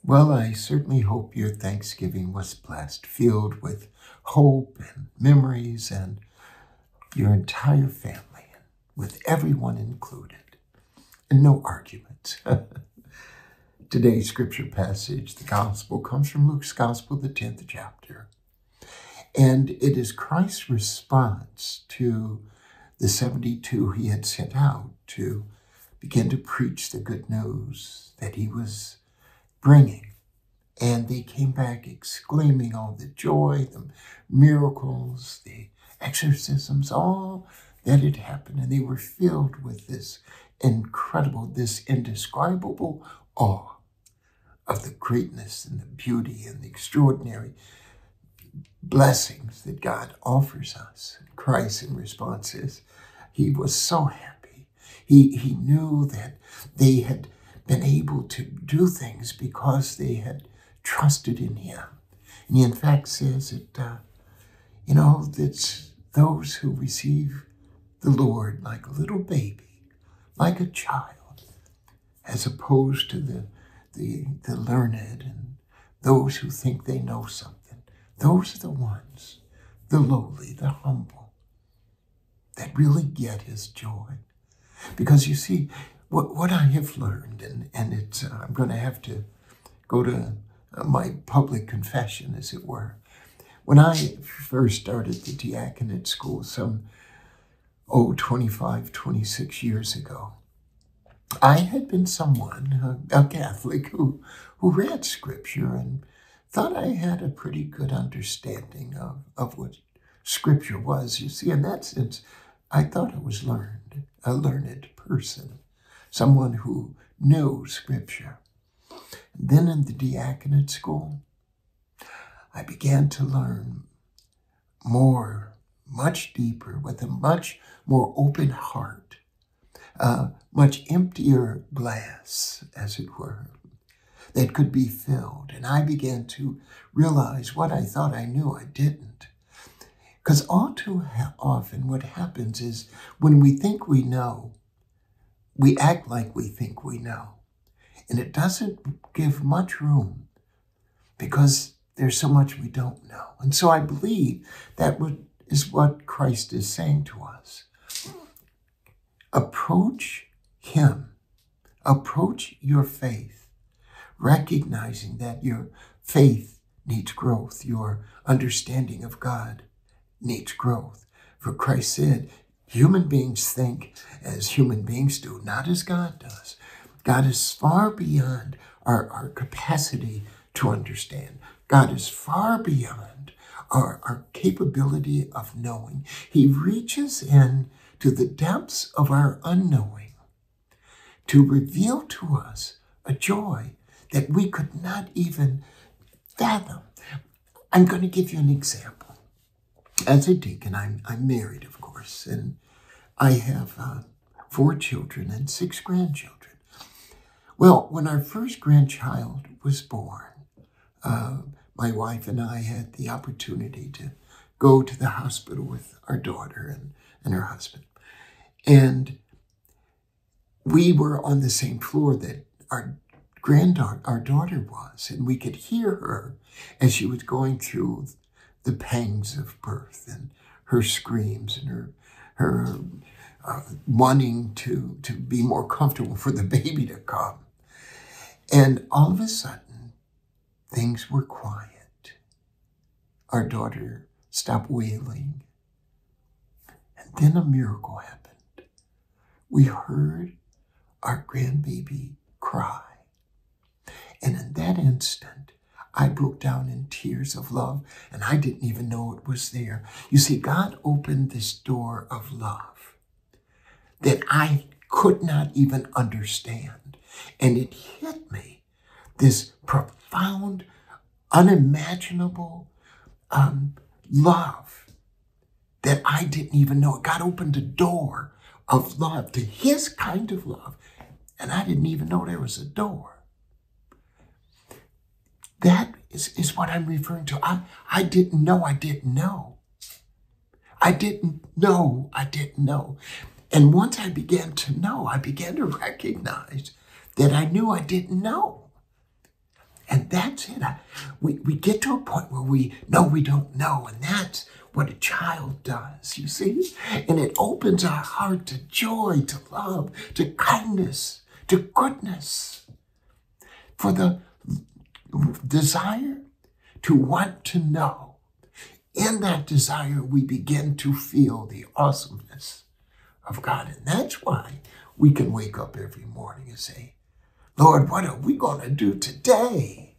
Well, I certainly hope your Thanksgiving was blessed, filled with hope and memories, and your entire family, with everyone included, and no arguments. Today's scripture passage, the gospel, comes from Luke's Gospel, the 10th chapter. And it is Christ's response to the 72 he had sent out to begin to preach the good news that he was bringing. And they came back exclaiming all the joy, the miracles, the exorcisms, all that had happened. And they were filled with this incredible, this indescribable awe of the greatness and the beauty and the extraordinary blessings that God offers us. Christ, in response, he was so happy. He knew that they had been able to do things because they had trusted in him. And he in fact says that, it's those who receive the Lord like a little baby, like a child, as opposed to the learned and those who think they know something. Those are the ones, the lowly, the humble, that really get his joy. Because you see, what I have learned, and it's I'm going to have to go to my public confession, as it were. When I first started the diaconate school some, 25, 26 years ago, I had been someone, a Catholic, who read scripture and thought I had a pretty good understanding of what scripture was. You see, in that sense, I thought I was learned, a learned person, someone who knew scripture. Then in the diaconate school, I began to learn more, much deeper, with a much more open heart, much emptier glass, as it were, that could be filled. And I began to realize what I thought I knew, I didn't. Because all too often what happens is when we think we know, we act like we think we know. And it doesn't give much room because there's so much we don't know. And so I believe that is what Christ is saying to us. Approach him. Approach your faith, recognizing that your faith needs growth. Your understanding of God needs growth. For Christ said, human beings think as human beings do, not as God does. God is far beyond our capacity to understand. God is far beyond our capability of knowing. He reaches in to the depths of our unknowing to reveal to us a joy that we could not even fathom. I'm going to give you an example. As a deacon, I'm married, of course, and I have 4 children and 6 grandchildren. Well, when our first grandchild was born, my wife and I had the opportunity to go to the hospital with our daughter and her husband. And we were on the same floor that our daughter was, and we could hear her as she was going through the pangs of birth and her screams and her wanting to be more comfortable for the baby to come. And all of a sudden, things were quiet. Our daughter stopped wailing. And then a miracle happened. We heard our grandbaby cry. And in that instant, I broke down in tears of love, and I didn't even know it was there. You see, God opened this door of love that I could not even understand. And it hit me, this profound, unimaginable love that I didn't even know. God opened a door of love to his kind of love, and I didn't even know there was a door. That is what I'm referring to. I didn't know I didn't know. I didn't know I didn't know. And once I began to know, I began to recognize that I knew I didn't know. And that's it. We get to a point where we know we don't know, and that's what a child does, you see? And it opens our heart to joy, to love, to kindness, to goodness, for the desire to want to know. In that desire, we begin to feel the awesomeness of God. And that's why we can wake up every morning and say, Lord, what are we going to do today?